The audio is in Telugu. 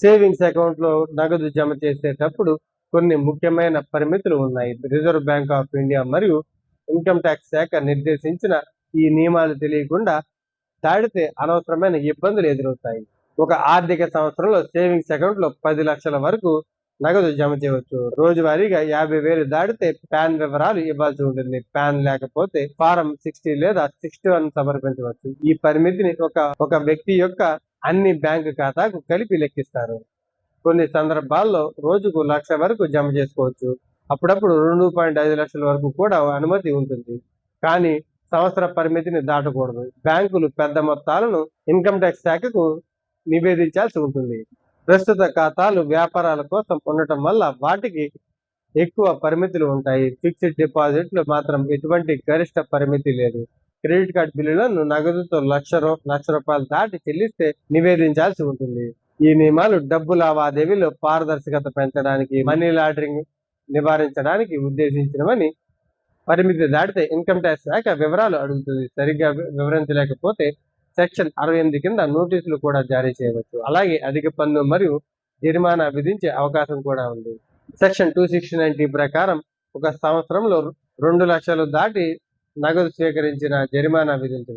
సేవింగ్స్ అకౌంట్ లో నగదు జమ చేసేటప్పుడు కొన్ని ముఖ్యమైన పరిమితులు ఉన్నాయి. రిజర్వ్ బ్యాంక్ ఆఫ్ ఇండియా మరియు ఇన్కమ్ ట్యాక్స్ శాఖ నిర్దేశించిన ఈ నియమాలు తెలియకుండా దాడితే అనవసరమైన ఇబ్బందులు ఎదురవుతాయి. ఒక ఆర్థిక సంవత్సరంలో సేవింగ్స్ అకౌంట్ లో 10 లక్షల వరకు నగదు జమ చేయవచ్చు. రోజువారీగా 50,000 దాటితే పాన్ వివరాలు ఇవ్వాల్సి ఉంటుంది. పాన్ లేకపోతే ఫారం 60 లేదా 61 సమర్పించవచ్చు. ఈ పరిమితిని ఒక వ్యక్తి యొక్క అన్ని బ్యాంకు ఖాతాకు కలిపి లెక్కిస్తారు. కొన్ని సందర్భాల్లో రోజుకు 1,00,000 వరకు జమ చేసుకోవచ్చు. అప్పుడప్పుడు 2.5 లక్షల వరకు కూడా అనుమతి ఉంటుంది. కానీ సంవత్సర పరిమితిని దాటకూడదు. బ్యాంకులు పెద్ద మొత్తాలను ఇన్కమ్ ట్యాక్స్ శాఖకు నివేదించాల్సి ఉంటుంది. ప్రస్తుత ఖాతాలు వ్యాపారాల కోసం ఉండటం వల్ల వాటికి ఎక్కువ పరిమితులు ఉంటాయి. ఫిక్స్డ్ డిపాజిట్లు మాత్రం ఎటువంటి గరిష్ట పరిమితి లేదు. క్రెడిట్ కార్డు బిల్లులను నగదుతో లక్ష రూపాయలు దాటి చెల్లిస్తే నివేదించాల్సి ఉంటుంది. ఈ నియమాలు డబ్బు లావాదేవీలో పారదర్శకత పెంచడానికి, మనీ లాండరింగ్ నివారించడానికి ఉద్దేశించినవని. పరిమితి దాటితే ఇన్కమ్ ట్యాక్స్ శాఖ వివరాలు అడుగుతుంది. సరిగ్గా వివరించలేకపోతే సెక్షన్ 68 కింద నోటీసులు కూడా జారీ చేయవచ్చు. అలాగే అధిక పన్ను మరియు జరిమానా విధించే అవకాశం కూడా ఉంది. సెక్షన్ 269 ప్రకారం ఒక సంవత్సరంలో 2 లక్షలు దాటి నగదు స్వీకరించిన జరిమానా విధించవచ్చు.